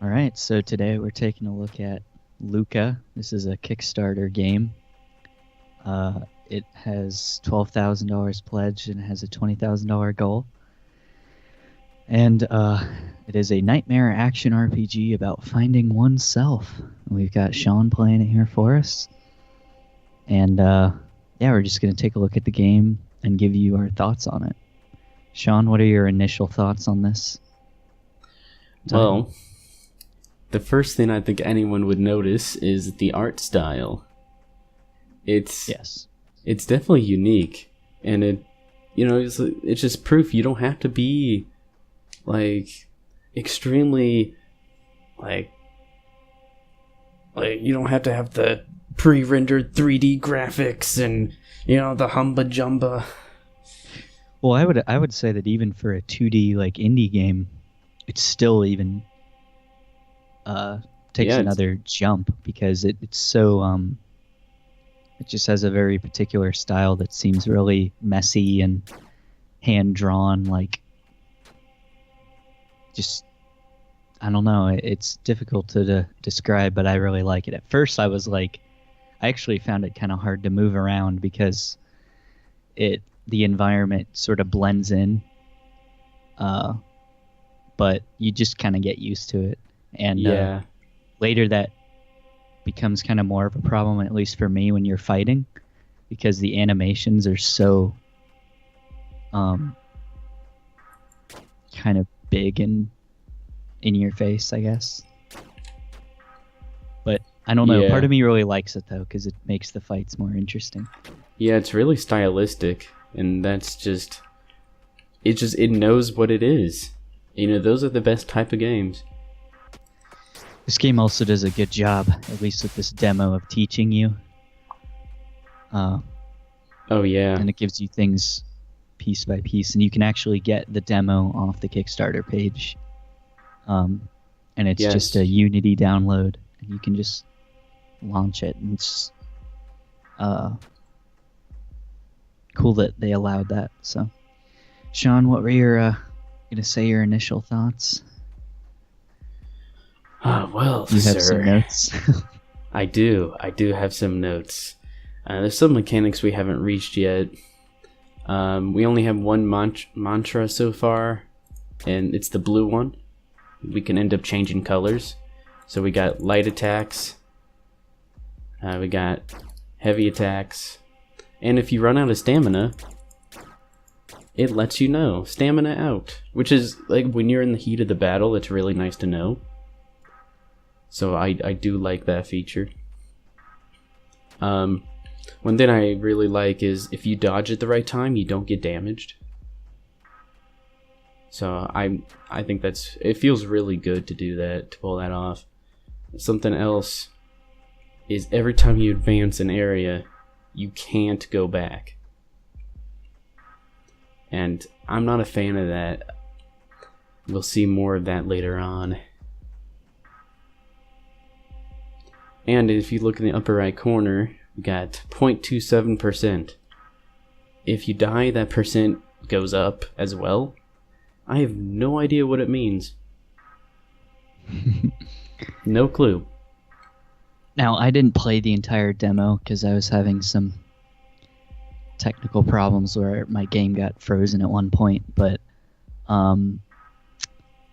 All right, so today we're taking a look at Lucah. This is a Kickstarter game. It has $12,000 pledged and it has a $20,000 goal. And it is a nightmare action RPG about finding oneself. We've got Sean playing it here for us. And yeah, we're just going to take a look at the game and give you our thoughts on it. Sean, what are your initial thoughts on this? Well, the first thing I think anyone would notice is the art style. It's definitely unique, and it's just proof you don't have to be like extremely like you don't have to have the pre-rendered 3D graphics and the humba jumba. Well, I would say that even for a 2D like indie game, it's still even takes another jump because it's so it just has a very particular style that seems really messy and hand drawn, like just I don't know, it's difficult to describe, but I really like it. At first I was like, I actually found it kind of hard to move around because the environment sort of blends in, but you just kind of get used to it. And later that becomes kind of more of a problem, at least for me, when you're fighting, because the animations are so kind of big and in your face, I guess. But I don't know. Part of me really likes it though, because it makes the fights more interesting. Yeah, it's really stylistic, and that's it knows what it is. Those are the best type of games. This game also does a good job, at least with this demo, of teaching you. Oh yeah. And it gives you things piece by piece, and you can actually get the demo off the Kickstarter page. And it's just a Unity download, and you can just launch it. And it's cool that they allowed that. So, Sean, what were your your initial thoughts? Well, you have some notes. I do have some notes. There's some mechanics we haven't reached yet. We only have one mantra so far, and it's the blue one. We can end up changing colors. So we got light attacks, we got heavy attacks, and if you run out of stamina, it lets you know, stamina out, which is like when you're in the heat of the battle, it's really nice to know. So I do like that feature. One thing I really like is if you dodge at the right time, you don't get damaged. So I think it feels really good to do that, to pull that off. Something else is every time you advance an area, you can't go back. And I'm not a fan of that. We'll see more of that later on. And if you look in the upper right corner, we got 0.27%. If you die, that percent goes up as well. I have no idea what it means. No clue. Now, I didn't play the entire demo because I was having some technical problems where my game got frozen at one point, but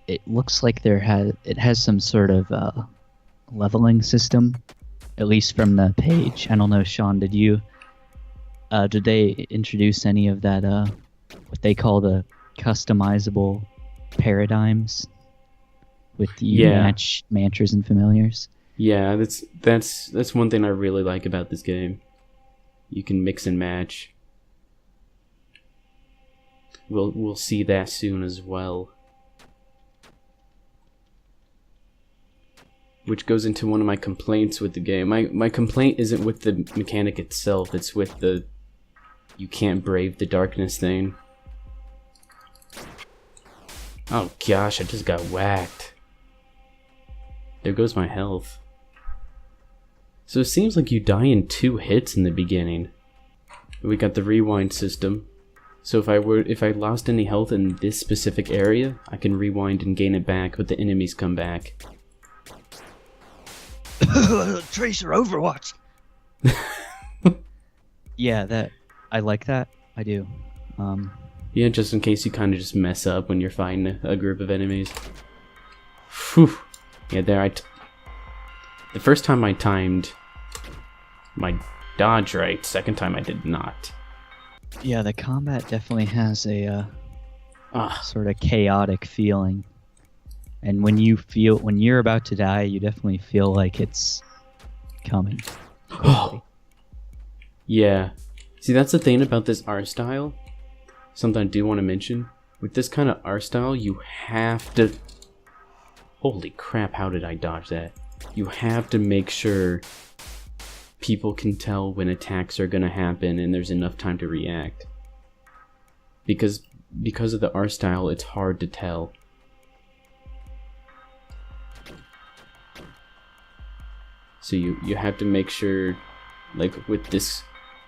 it looks like it has some sort of leveling system, at least from the page. I don't know, Sean, did they introduce any of that what they call the customizable paradigms with the match mantras and familiars? Yeah, that's one thing I really like about this game. You can mix and match. We'll see that soon as well. Which goes into one of my complaints with the game. My complaint isn't with the mechanic itself, it's with the you can't brave the darkness thing. Oh gosh, I just got whacked. There goes my health. So it seems like you die in 2 hits in the beginning. We got the rewind system. So if I lost any health in this specific area, I can rewind and gain it back, but the enemies come back. Tracer Overwatch. Yeah, that I like that. I do. Yeah, just in case you kind of just mess up when you're fighting a group of enemies. Whew. Yeah, there the first time I timed my dodge right, second time I did not. Yeah, the combat definitely has a sort of chaotic feeling. And when you're about to die, you definitely feel like it's coming. Oh. Yeah. See, that's the thing about this art style. Something I do want to mention. With this kind of art style, you have to... Holy crap, how did I dodge that? You have to make sure people can tell when attacks are going to happen and there's enough time to react. Because of the art style, it's hard to tell. So you have to make sure, like with this,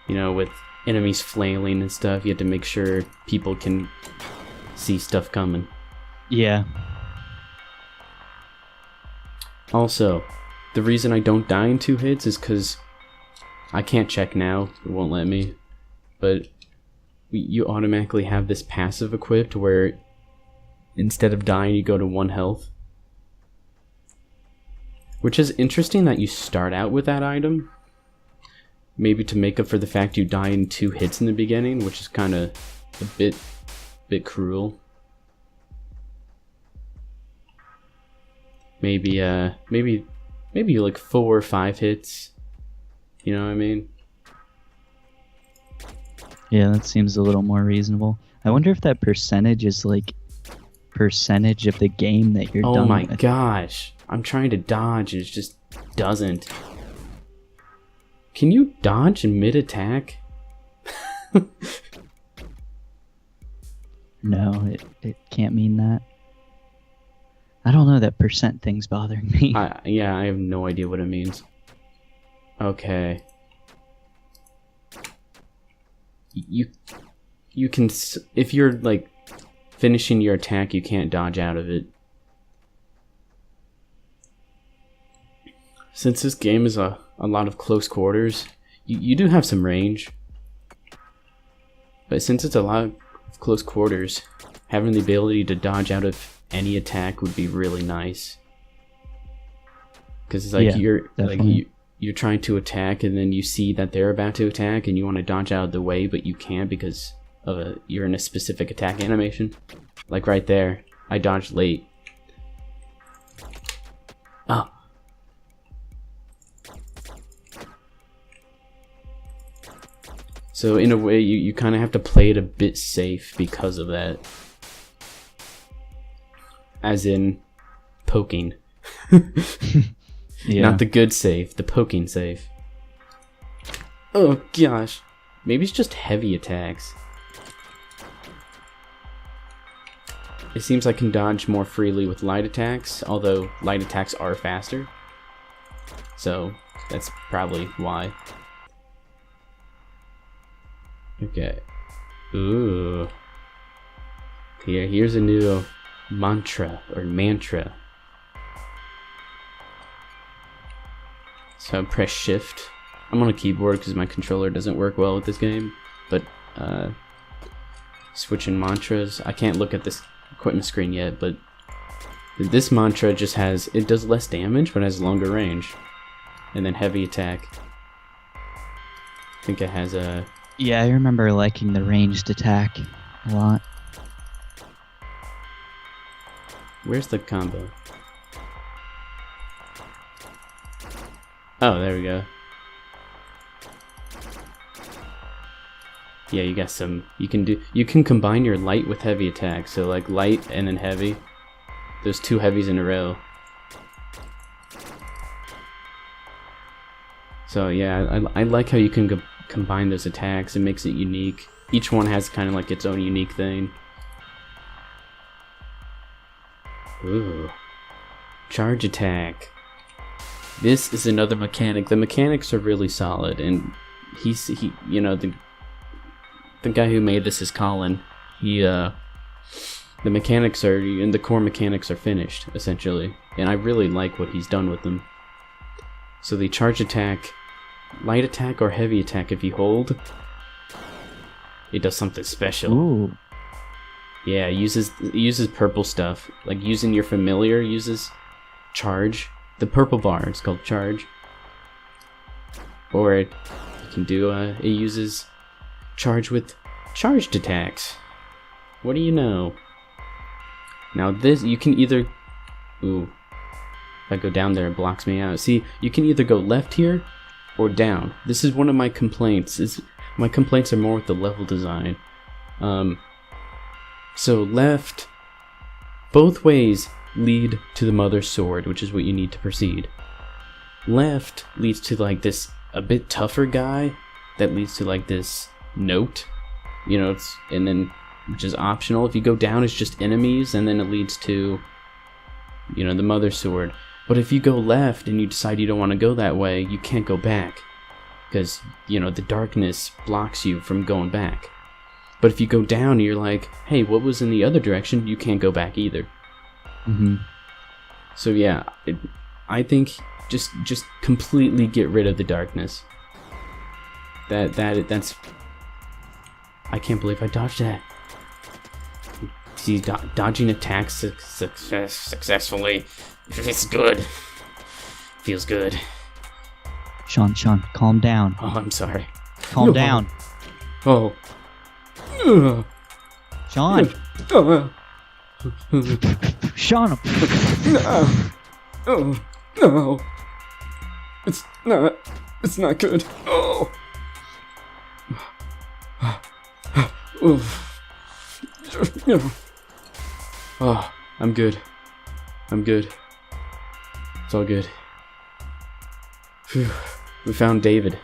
with enemies flailing and stuff, you have to make sure people can see stuff coming. Yeah. Also, the reason I don't die in 2 hits is because I can't check now, it won't let me, but you automatically have this passive equipped where instead of dying you go to 1 health. Which is interesting that you start out with that item. Maybe to make up for the fact you die in 2 hits in the beginning, which is kind of a bit cruel. Maybe like 4 or 5 hits. You know what I mean? Yeah, that seems a little more reasonable. I wonder if that percentage is like percentage of the game that you're done with. Oh my gosh. I'm trying to dodge and it just doesn't. Can you dodge in mid-attack? No, it can't mean that. I don't know, that percent thing's bothering me. Yeah, I have no idea what it means. Okay. You can, if you're like finishing your attack, you can't dodge out of it. Since this game is a lot of close quarters, you do have some range. But since it's a lot of close quarters, having the ability to dodge out of any attack would be really nice. Because it's like you're trying to attack and then you see that they're about to attack and you want to dodge out of the way, but you can't because of you're in a specific attack animation. Like right there, I dodged late. Oh. So in a way, you kind of have to play it a bit safe because of that. As in, poking. Yeah. Not the good safe, the poking safe. Oh gosh. Maybe it's just heavy attacks. It seems I can dodge more freely with light attacks, although light attacks are faster. So, that's probably why. Okay. Ooh. Here's a new mantra. So press shift. I'm on a keyboard because my controller doesn't work well with this game. But switching mantras. I can't look at this equipment screen yet, but this mantra just it does less damage but has longer range. And then heavy attack. I think it has a... Yeah, I remember liking the ranged attack a lot. Where's the combo? Oh, there we go. Yeah, you got some... You can combine your light with heavy attack. So like light and then heavy. Those 2 heavies in a row. So yeah, I like how you can combine those attacks. It makes it unique. Each one has kind of like its own unique thing. Ooh. Charge attack. This is another mechanic. The mechanics are really solid, and the guy who made this is Colin. The mechanics and the core mechanics are finished, essentially. And I really like what he's done with them. So the charge attack, light attack or heavy attack, if you hold, it does something special. Ooh. Yeah, it uses purple stuff. Like using your familiar uses charge. The purple bar is called charge. Or you can do it uses charge with charged attacks. What do you know? Now this, you can either... Ooh. If I go down there, it blocks me out. See, you can either go left here or down. This is one of my complaints. My complaints are more with the level design. So left, both ways lead to the Mother's Sword, which is what you need to proceed. Left leads to like this a bit tougher guy that leads to like this note, you know, and then which is optional. If you go down, it's just enemies, and then it leads to, you know, the Mother's Sword. But if you go left and you decide you don't want to go that way, you can't go back because, you know, the darkness blocks you from going back. But if you go down and you're like, hey, what was in the other direction? You can't go back either. Mm-hmm. So yeah, I think just completely get rid of the darkness. That's. I can't believe I dodged that. See, dodging attacks successfully. It's good. Feels good. Sean, calm down. Oh, I'm sorry. Calm down. Oh. Sean. Sean. No. Oh, no. It's not good. Oh. Oh, I'm good. It's all good. Phew. We found David.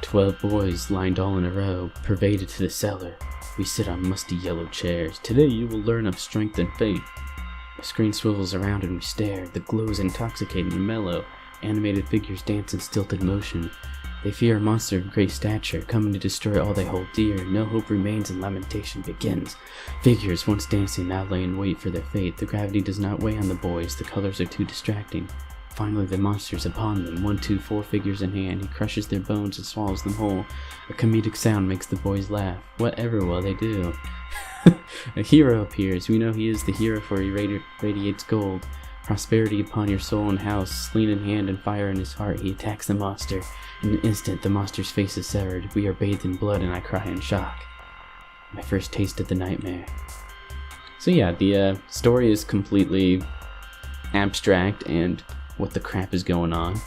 12 boys lined all in a row, pervaded to the cellar. We sit on musty yellow chairs. Today you will learn of strength and faith. A screen swivels around and we stare. The glow is intoxicating and mellow. Animated figures dance in stilted motion. They fear a monster of great stature, coming to destroy all they hold dear. No hope remains and lamentation begins. Figures, once dancing, now lay in wait for their fate. The gravity does not weigh on the boys, the colors are too distracting. Finally the monster's upon them, 1, 2, 4 figures in hand. He crushes their bones and swallows them whole. A comedic sound makes the boys laugh. Whatever will they do? A hero appears. We know he is the hero, for he radiates gold. Prosperity upon your soul and house. Sling in hand and fire in his heart, he attacks the monster. In an instant, the monster's face is severed. We are bathed in blood and I cry in shock. My first taste of the nightmare. So yeah, the story is completely abstract and what the crap is going on.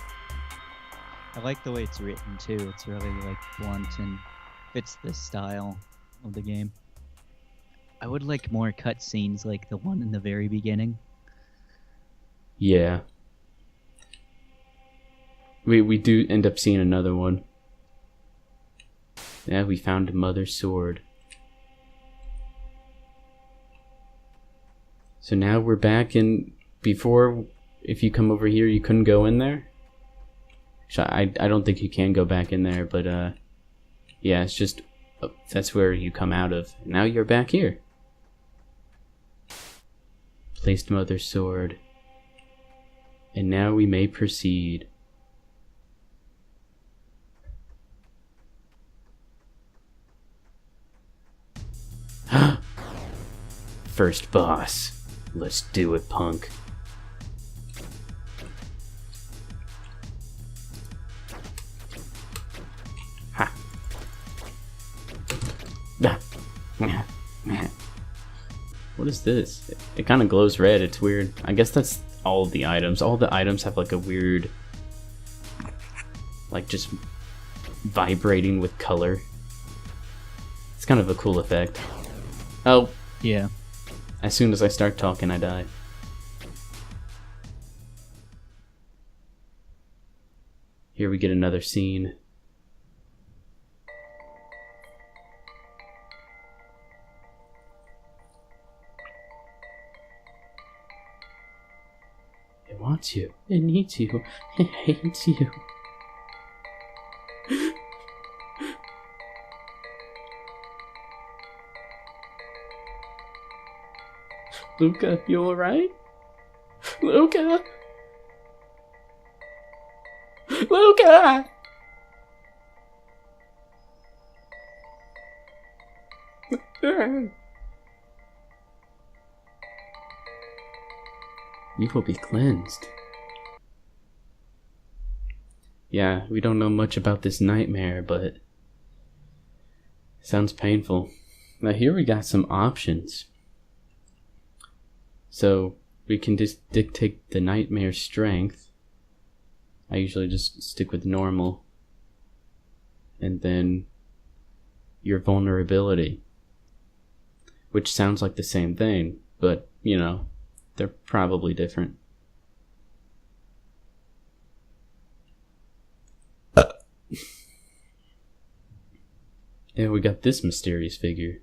I like the way it's written too. It's really like blunt and fits the style of the game. I would like more cutscenes like the one in the very beginning. Yeah. We do end up seeing another one. Yeah, we found a Mother's Sword. So now we're back in... Before, if you come over here, you couldn't go in there? I don't think you can go back in there, but yeah, it's just... that's where you come out of. Now you're back here. Placed Mother's Sword. And now we may proceed. First boss. Let's do it, punk. Ha. What is this? It kind of glows red. It's weird. I guess that's all of the items. All the items have like a weird, like just vibrating with color. It's kind of a cool effect. Oh. Yeah. As soon as I start talking, I die. Here we get another scene. It wants you. It needs you. It hates you. Lucah, you alright? Lucah? Lucah! You will be cleansed. Yeah, we don't know much about this nightmare, but sounds painful. Now here we got some options. So we can just dictate the nightmare strength. I usually just stick with normal. And then your vulnerability, which sounds like the same thing, but you know, they're probably different. And we got this mysterious figure.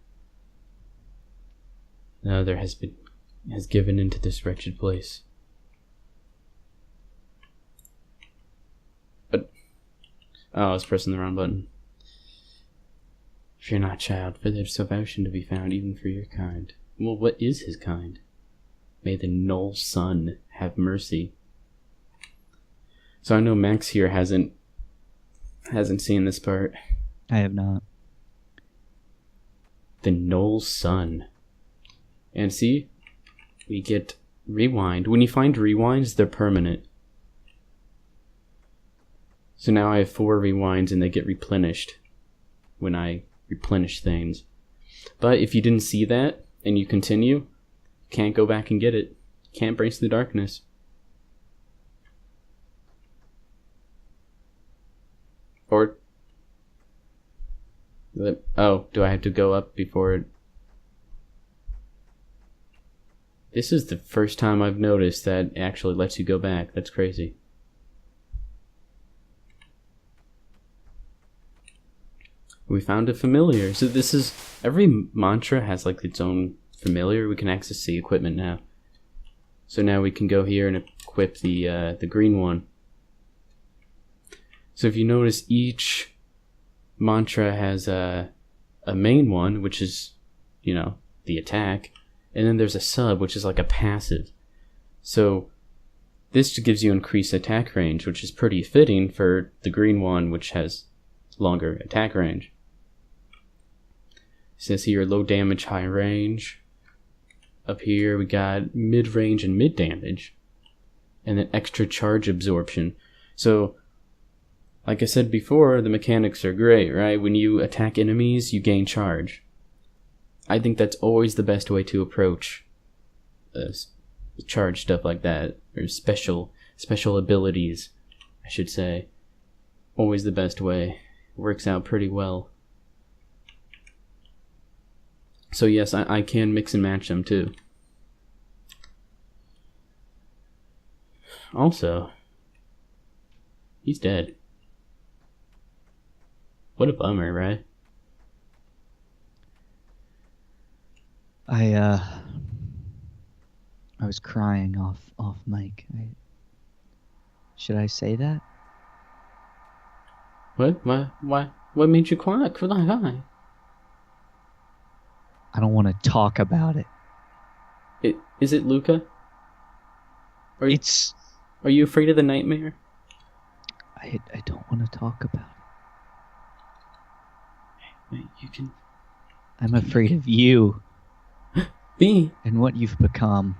Another has given into this wretched place. But oh, I was pressing the wrong button. Fear not, child, for there's salvation to be found even for your kind. Well, what is his kind? May the Null Sun have mercy. So I know Max here hasn't seen this part. I have not. The Null Sun. And see, we get rewind. When you find rewinds, they're permanent. So now I have 4 rewinds and they get replenished when I replenish things. But if you didn't see that and you continue, can't go back and get it. Can't brace the darkness. Or oh, do I have to go up before it? This is the first time I've noticed that it actually lets you go back. That's crazy. We found a familiar. So this is, every mantra has like its own familiar. We can access the equipment now. So now we can go here and equip the green one. So if you notice, each mantra has a main one, which is, you know, the attack. And then there's a sub, which is like a passive. So this gives you increased attack range, which is pretty fitting for the green one, which has longer attack range. It says here low damage, high range. Up here we got mid range and mid damage. And then extra charge absorption. So like I said before, the mechanics are great, right? When you attack enemies, you gain charge. I think that's always the best way to approach charge stuff like that, or special abilities, I should say. Always the best way. Works out pretty well. So yes, I can mix and match them too. Also, he's dead. What a bummer, right? I was crying off mic. Should I say that? What? Why? What made you cry? I don't want to talk about it. Is it Lucah? Are you afraid of the nightmare? I don't want to talk about it. Wait, you can. I'm afraid of you. Me? And what you've become.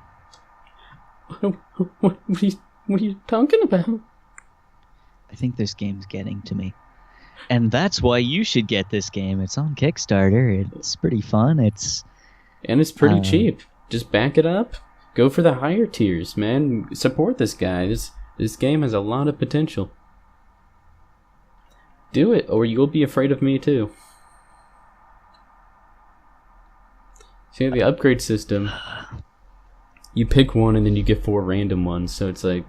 What are you talking about? I think this game's getting to me. And that's why you should get this game. It's on Kickstarter. It's pretty fun. It's pretty cheap. Just back it up. Go for the higher tiers, man. Support this guy. This game has a lot of potential. Do it, or you'll be afraid of me too. See, the upgrade system, you pick one and then you get 4 random ones, so it's like,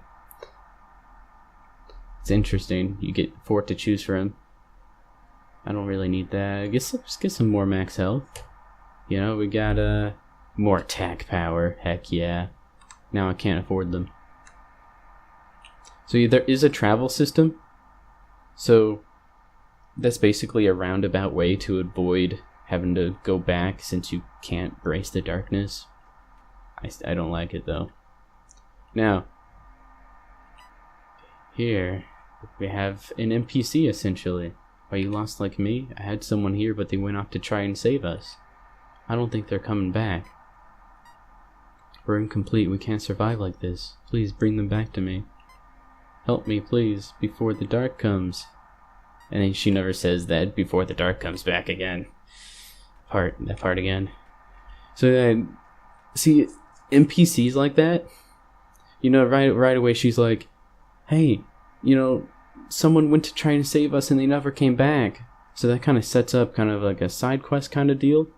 it's interesting. You get 4 to choose from. I don't really need that. I guess let's get some more max health. You know, we got more attack power. Heck yeah. Now I can't afford them. So there is a travel system. So that's basically a roundabout way to avoid having to go back since you can't brace the darkness. I don't like it though. Now, here, We have an NPC essentially. Are you lost like me? I had someone here, but they went off to try and save us. I don't think they're coming back. We're incomplete. We can't survive like this. Please bring them back to me. Help me, please, before the dark comes. And then she never says that before the dark comes back again. That part again. So see, NPCs like that, you know, right away she's like, hey, you know, someone went to try and save us and they never came back. So that kind of sets up kind of like a side quest kind of deal.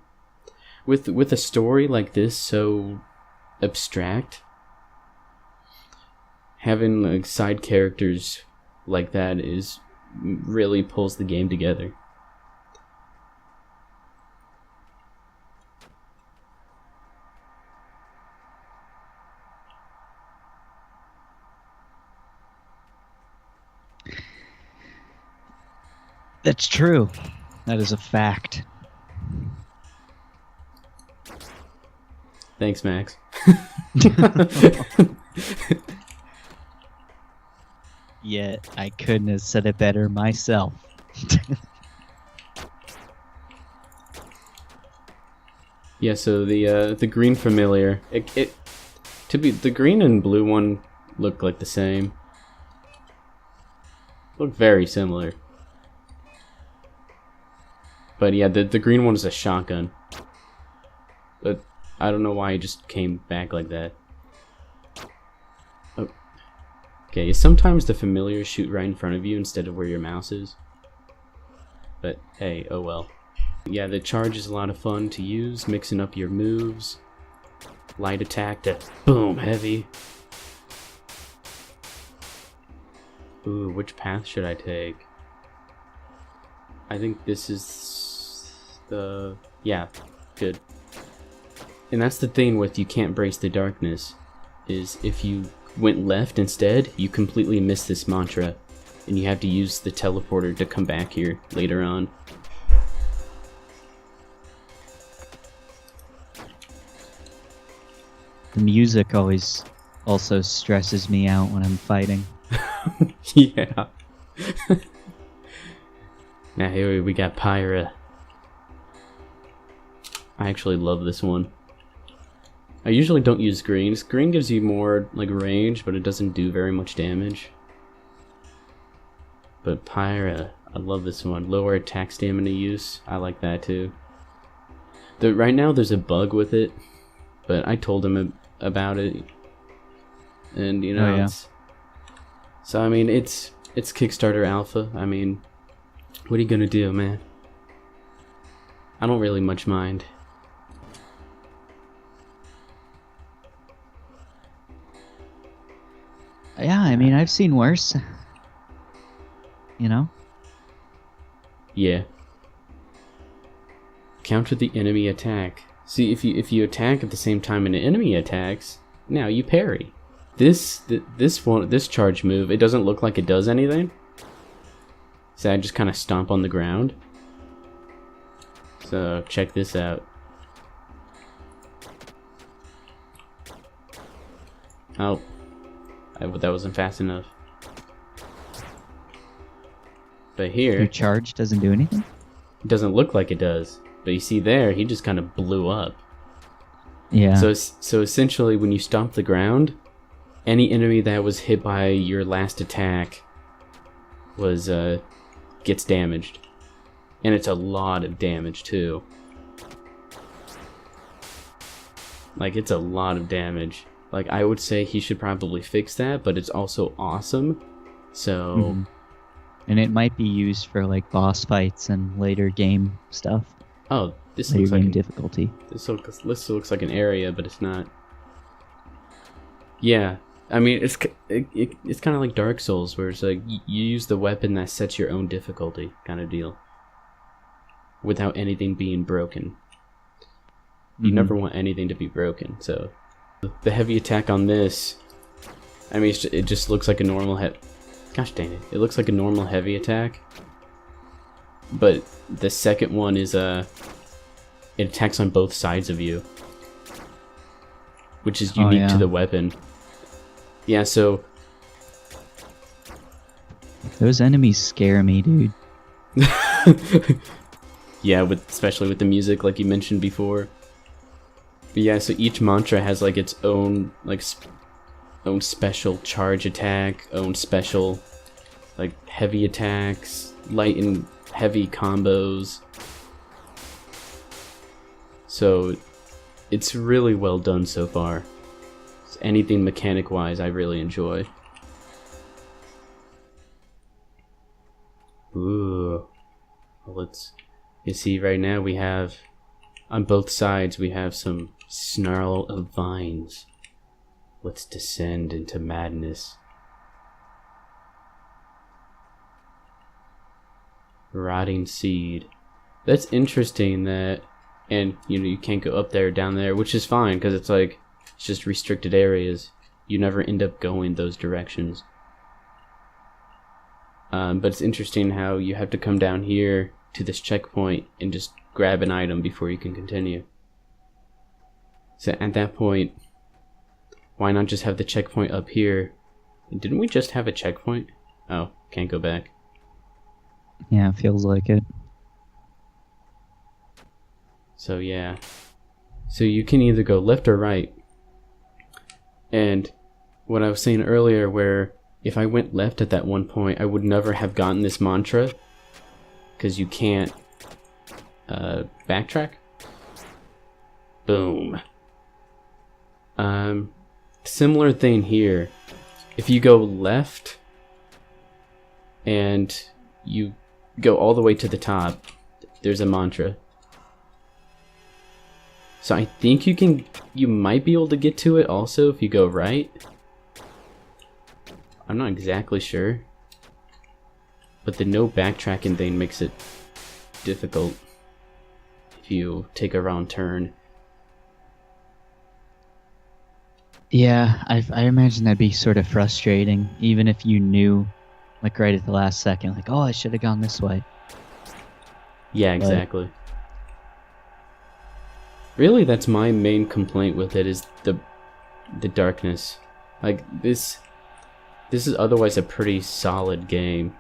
With a story like this so abstract, having like side characters like that really pulls the game together. That's true. That is a fact. Thanks, Max. Yet I couldn't have said it better myself. Yeah, so the green familiar, the green and blue one look like the same. Look very similar. But yeah, the green one is a shotgun. But I don't know why it just came back like that. Oh. Okay, sometimes the familiars shoot right in front of you instead of where your mouse is. But hey, oh well. Yeah, the charge is a lot of fun to use, mixing up your moves. Light attack to boom, heavy. Ooh, which path should I take? I think this is yeah, good. And that's the thing with you can't brace the darkness, is if you went left instead, you completely miss this mantra, and you have to use the teleporter to come back here later on. The music always also stresses me out when I'm fighting. Yeah. Now here we got Pyra. I actually love this one. I usually don't use greens. Green gives you more like range, but it doesn't do very much damage. But Pyra, I love this one. Lower attack stamina use. I like that too. Right now there's a bug with it, but I told him about it, and you know, so I mean, it's Kickstarter alpha. I mean, what are you gonna do, man? I don't really much mind. Yeah, I mean, I've seen worse. You know? Yeah. Counter the enemy attack. See, if you attack at the same time an enemy attacks, now you parry. This charge move, it doesn't look like it does anything. So I just kind of stomp on the ground. So check this out. Oh, that wasn't fast enough. But here, your charge doesn't do anything? It doesn't look like it does. But you see there, he just kind of blew up. Yeah. So essentially, when you stomp the ground, any enemy that was hit by your last attack gets damaged, and it's a lot of damage too. Like, it's a lot of damage. Like, I would say he should probably fix that, but it's also awesome. So. Mm-hmm. And it might be used for like boss fights and later game stuff. Oh, this later looks like difficulty. This looks like an area, but it's not. Yeah, I mean, it's kind of like Dark Souls, where it's like you use the weapon that sets your own difficulty, kind of deal, without anything being broken. You never want anything to be broken. So the heavy attack on this, I mean, it just looks like a normal Gosh dang it! It looks like a normal heavy attack, but the second one is it attacks on both sides of you, which is unique to the weapon. Yeah, so Those enemies scare me, dude. Yeah, especially with the music, like you mentioned before. But yeah, so each mantra has like its own own special charge attack, own special like heavy attacks, light and heavy combos. So it's really well done so far. Anything mechanic wise I really enjoy. Ooh. Well, you see right now we have on both sides we have some snarl of vines. Let's descend into madness. Rotting seed. That's interesting that, and you can't go up there or down there, which is fine because it's like it's just restricted areas. You never end up going those directions. But it's interesting how you have to come down here to this checkpoint and just grab an item before you can continue. So at that point, why not just have the checkpoint up here? Didn't we just have a checkpoint? Oh, can't go back. Yeah, it feels like it. So yeah. So you can either go left or right. And what I was saying earlier, where if I went left at that one point, I would never have gotten this mantra. Because you can't backtrack. Boom. Similar thing here. If you go left and you go all the way to the top, there's a mantra. So I think you might be able to get to it also if you go right. I'm not exactly sure. But the no backtracking thing makes it difficult if you take a wrong turn. Yeah, I imagine that'd be sort of frustrating, even if you knew, like right at the last second, like, oh, I should have gone this way. Yeah, exactly. Really, that's my main complaint with it is the darkness. Like this is otherwise a pretty solid game.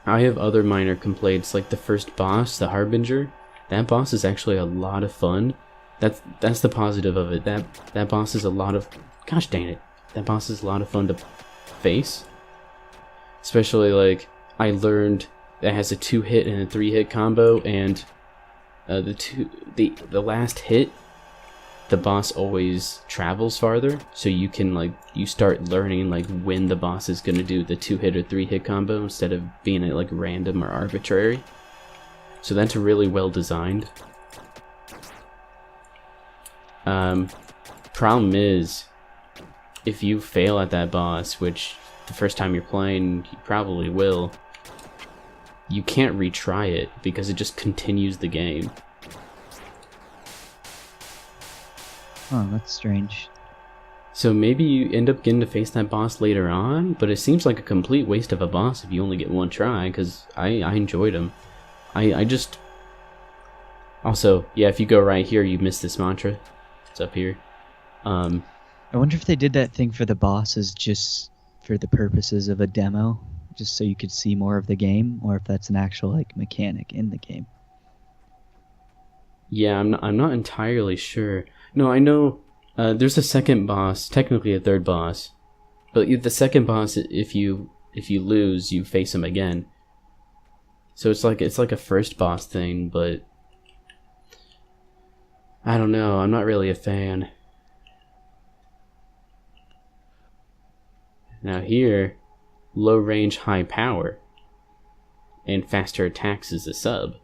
I have other minor complaints, like the first boss, the Harbinger. That boss is actually a lot of fun. That's the positive of it. That boss is a lot of, gosh dang it, that boss is a lot of fun to face. Especially like I learned that has a 2-hit and a 3-hit combo, and the last hit, the boss always travels farther, so you can you start learning like when the boss is gonna do the 2-hit or 3-hit combo instead of being like random or arbitrary. So that's really well designed. Problem is, if you fail at that boss, which the first time you're playing you probably will, you can't retry it because it just continues the game. Oh, that's strange. So maybe you end up getting to face that boss later on, but it seems like a complete waste of a boss if you only get one try, because I enjoyed him. I just... Also, yeah, if you go right here, you miss this mantra. It's up here. I wonder if they did that thing for the bosses just for the purposes of a demo, just so you could see more of the game, or if that's an actual like mechanic in the game. Yeah, I'm not entirely sure. No, I know there's a second boss, technically a third boss, but the second boss, if you lose, you face him again. So it's like a first boss thing, but I don't know. I'm not really a fan. Now here, low range, high power, and faster attacks is a sub.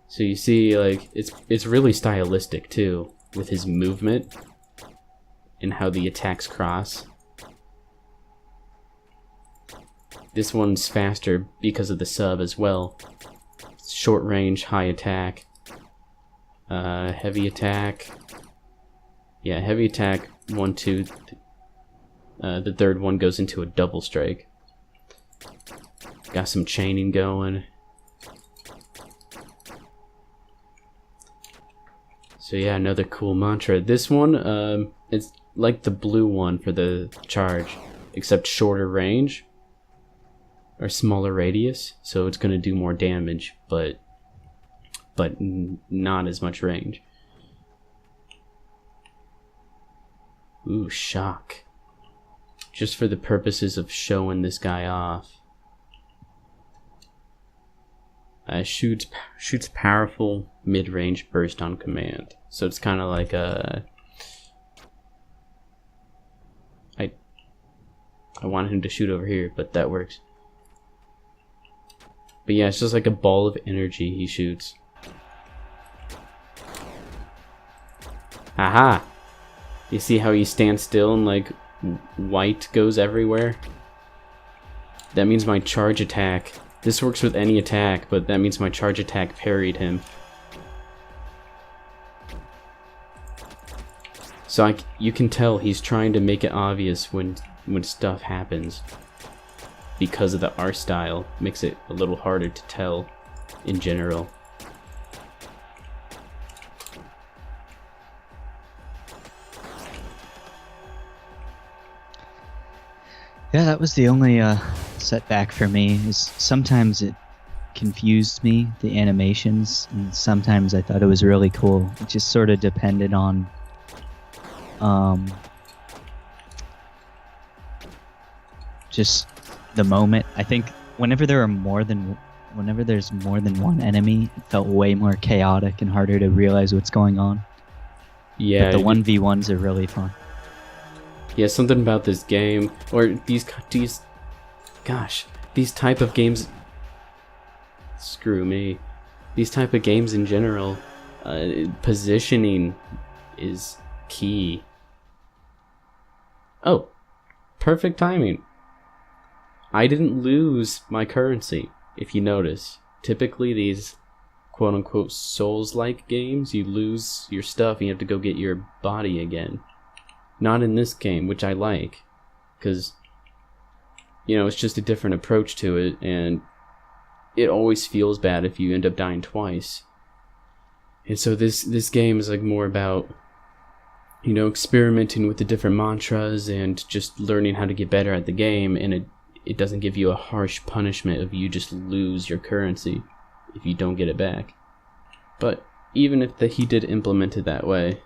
So you see, like, it's really stylistic too, with his movement and how the attacks cross. This one's faster because of the sub as well. Short range, high attack, heavy attack. Yeah, heavy attack 1, 2. The third one goes into a double strike. Got some chaining going. So yeah, another cool mantra. This one, it's like the blue one for the charge, except shorter range or smaller radius. So it's gonna do more damage, but not as much range. Ooh, shock. Just for the purposes of showing this guy off. Shoots powerful mid-range burst on command. So it's kind of like a... I want him to shoot over here, but that works. But yeah, it's just like a ball of energy he shoots. Aha! You see how he stands still and like white goes everywhere? That means my charge attack. This works with any attack, but that means my charge attack parried him. So you can tell he's trying to make it obvious when stuff happens. Because of the art style, makes it a little harder to tell in general. Yeah, that was the only setback for me. Is sometimes it confused me, the animations, and sometimes I thought it was really cool. It just sort of depended on just the moment. I think whenever there's more than one enemy, it felt way more chaotic and harder to realize what's going on. Yeah, but the 1v1s are really fun. Yeah, something about this game, or these type of games. Screw me. These type of games in general, positioning is key. Oh, perfect timing. I didn't lose my currency, if you notice. Typically these quote-unquote Souls-like games, you lose your stuff and you have to go get your body again. Not in this game, which I like, because, you know, it's just a different approach to it, and it always feels bad if you end up dying twice. And so this game is like more about, you know, experimenting with the different mantras and just learning how to get better at the game, and it doesn't give you a harsh punishment if you just lose your currency if you don't get it back. But even if he did implement it that way,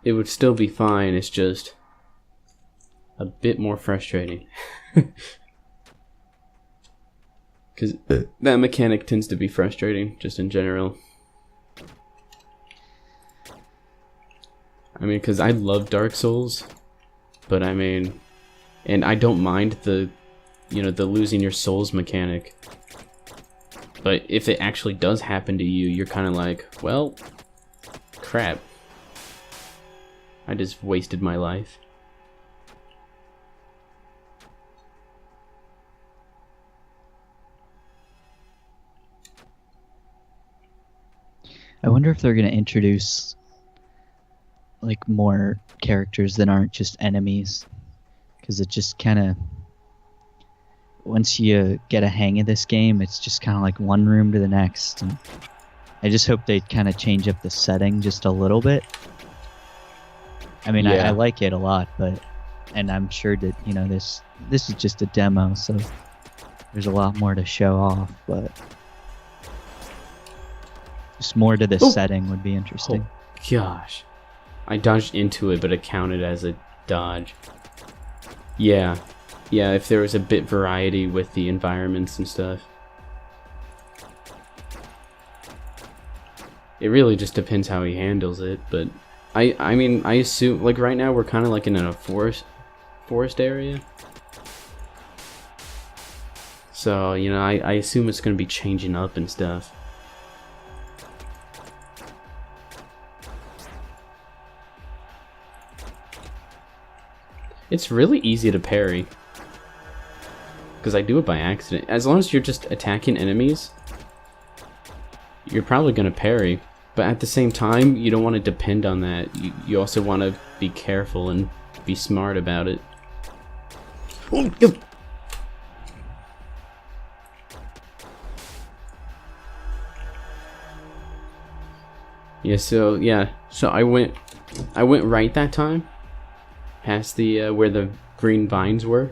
it would still be fine. It's just a bit more frustrating. Because that mechanic tends to be frustrating, just in general. I mean, because I love Dark Souls, but I mean, and I don't mind the losing your souls mechanic. But if it actually does happen to you, you're kind of like, well, crap. I just wasted my life. I wonder if they're going to introduce like more characters that aren't just enemies, because it just kind of, once you get a hang of this game, it's just kind of like one room to the next. And I just hope they kind of change up the setting just a little bit. I mean, yeah. I like it a lot, and I'm sure that, you know, this is just a demo, so there's a lot more to show off, but just more to the setting would be interesting. Oh, gosh. I dodged into it, but it counted as a dodge. Yeah, if there was a bit variety with the environments and stuff. It really just depends how he handles it, but I mean, I assume, like, right now we're kind of like in a forest area. So, you know, I assume it's going to be changing up and stuff. It's really easy to parry, because I do it by accident. As long as you're just attacking enemies, you're probably going to parry. But at the same time, you don't want to depend on that. You also want to be careful and be smart about it. Oh, ew. So I went right that time, past the where the green vines were,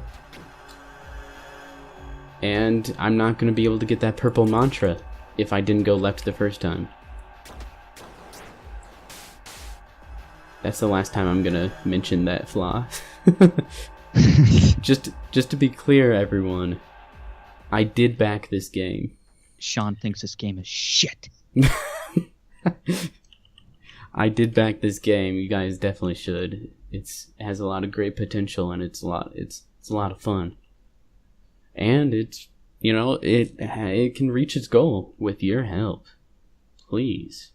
and I'm not gonna be able to get that purple mantra if I didn't go left the first time. That's the last time I'm gonna mention that flaw. just to be clear, everyone, I did back this game. Sean thinks this game is shit. I did back this game. You guys definitely should. It has a lot of great potential, and it's a lot of fun. And it's, it can reach its goal with your help. Please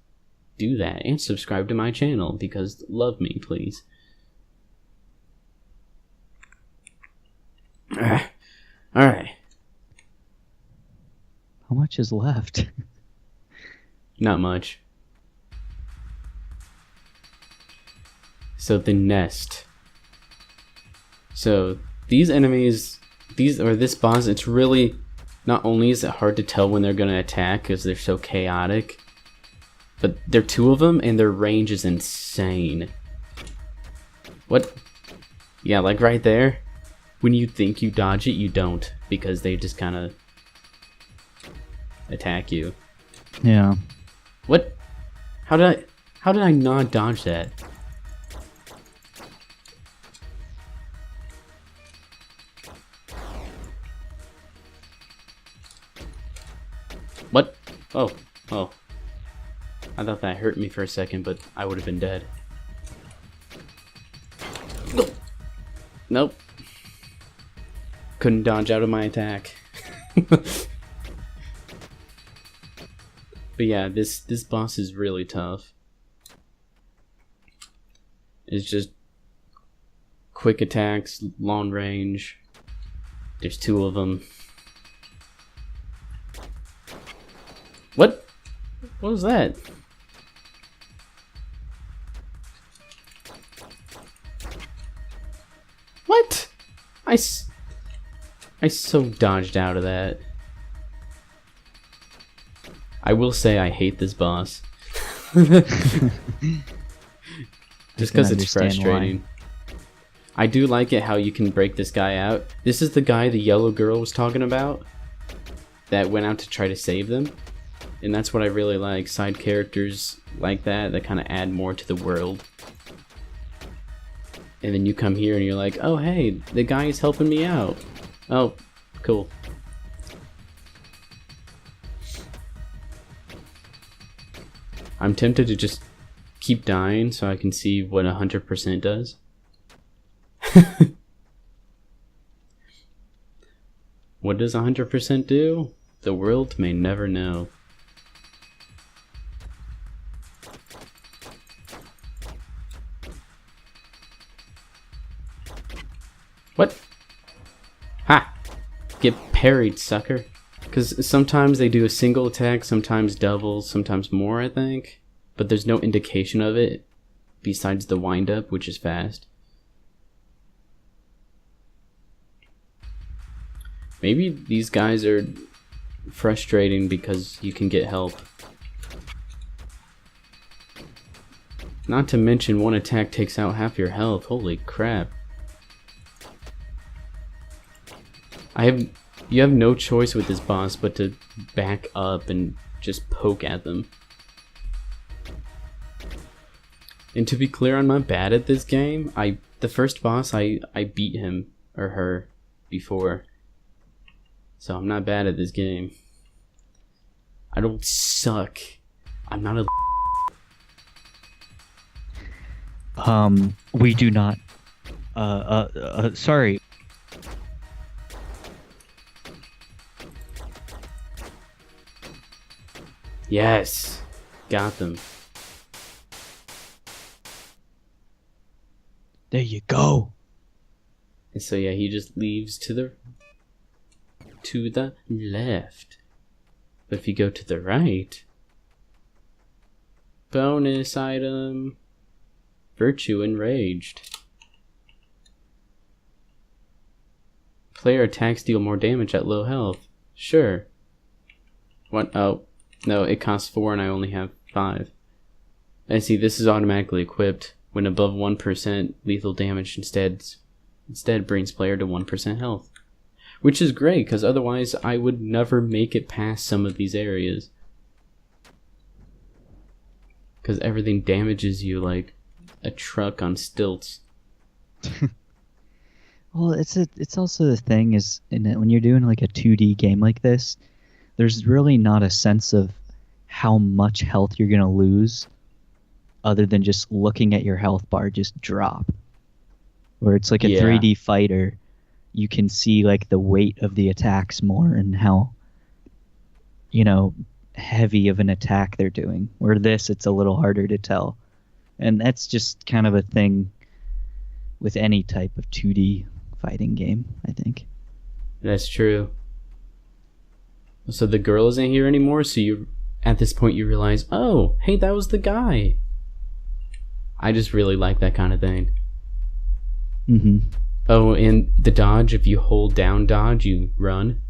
do that and subscribe to my channel because love me, please. All right. How much is left? Not much. So the nest. So these enemies, this boss, it's really, not only is it hard to tell when they're going to attack because they're so chaotic, but there are two of them and their range is insane. What? Yeah, like right there. When you think you dodge it, you don't, because they just kind of attack you. Yeah. What? How did I not dodge that? What? Oh. I thought that hurt me for a second, but I would have been dead. Nope. Couldn't dodge out of my attack. But yeah, this boss is really tough. It's just quick attacks, long range. There's two of them. What? What was that? What? I so dodged out of that. I will say I hate this boss. Just because it's frustrating. Why. I do like it how you can break this guy out. This is the guy the yellow girl was talking about that went out to try to save them. And that's what I really like. Side characters like that kind of add more to the world. And then you come here and you're like, oh hey, the guy is helping me out. Oh, cool. I'm tempted to just keep dying so I can see what 100% does. What does 100% do? The world may never know. What? Ha! Get parried, sucker. Because sometimes they do a single attack, sometimes doubles, sometimes more, I think. But there's no indication of it besides the wind-up, which is fast. Maybe these guys are frustrating because you can get help. Not to mention one attack takes out half your health. Holy crap. You have no choice with this boss but to back up and just poke at them. And to be clear, I'm not bad at this game. The first boss, I beat him or her before. So I'm not bad at this game. I don't suck. I'm not a... We do not... sorry. Yes. Got them. There you go. And so yeah, he just leaves to the left. But if you go to the right, bonus item, Virtue Enraged. Player attacks deal more damage at low health. Sure. What? Oh, no, it costs 4 and I only have 5. I see this is automatically equipped when above 1% lethal damage instead brings player to 1% health. Which is great, because otherwise I would never make it past some of these areas. Because everything damages you like a truck on stilts. Well, it's also the thing is in that when you're doing like a 2D game like this, there's really not a sense of how much health you're gonna lose, other than just looking at your health bar just drop. Where it's like a 3D fighter, you can see like the weight of the attacks more and how, heavy of an attack they're doing. Where this, it's a little harder to tell, and that's just kind of a thing with any type of 2D fighting game, I think. That's true. So the girl isn't here anymore, so at this point you realize, oh, hey, that was the guy. I just really like that kind of thing. Mm-hmm. Oh, and the dodge, if you hold down dodge, you run.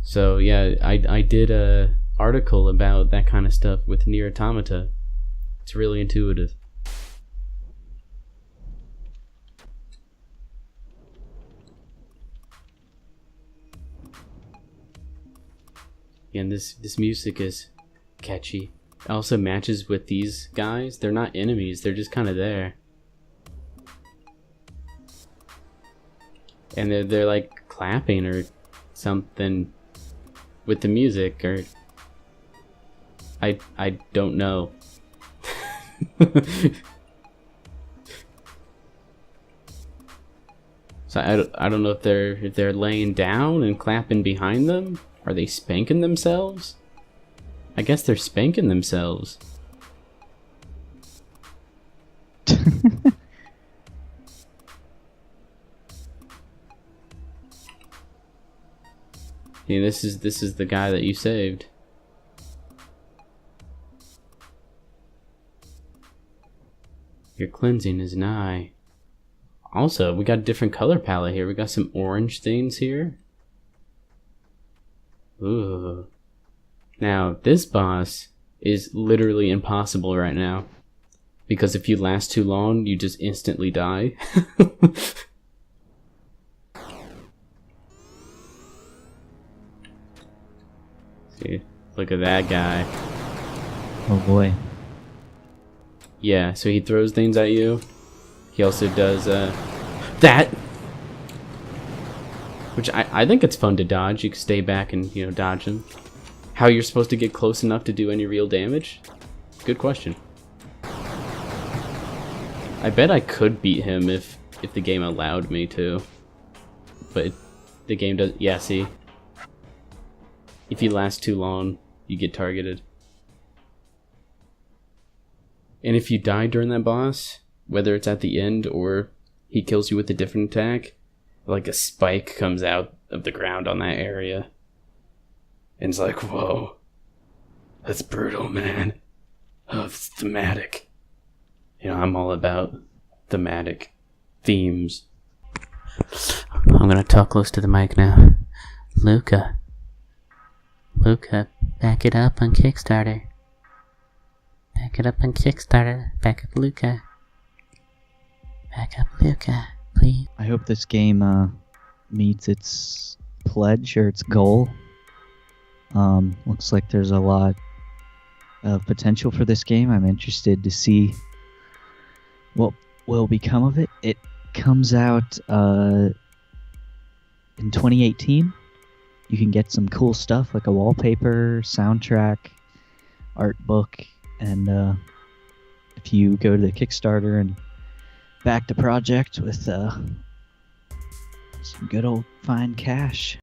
So yeah, I did a article about that kind of stuff with Nier Automata. It's really intuitive. And this music is catchy. It also matches with these guys. They're not enemies, they're just kind of there. And they're like clapping or something with the music, or I don't know. So I don't know if they're laying down and clapping behind them. Are they spanking themselves? I guess they're spanking themselves. Yeah, this is the guy that you saved. Your cleansing is nigh. Also, we got a different color palette here. We got some orange things here. Ooh. Now, this boss is literally impossible right now. Because if you last too long, you just instantly die. See, look at that guy. Oh boy. Yeah, so he throws things at you. He also does that! Which I think it's fun to dodge. You can stay back and, dodge him. How you're supposed to get close enough to do any real damage? Good question. I bet I could beat him if the game allowed me to. But the game does... Yeah, see? If you last too long, you get targeted. And if you die during that boss, whether it's at the end or he kills you with a different attack, like a spike comes out of the ground on that area. And it's like, whoa. That's brutal, man. Oh, it's thematic. I'm all about thematic themes. I'm gonna talk close to the mic now. Lucah, back it up on Kickstarter. Back it up on Kickstarter. Back up Lucah. Back up Lucah, please. I hope this game meets its pledge or its goal. Looks like there's a lot of potential for this game. I'm interested to see what will become of it. It comes out in 2018. You can get some cool stuff like a wallpaper, soundtrack, art book, and if you go to the Kickstarter and back the project with some good old fine cash,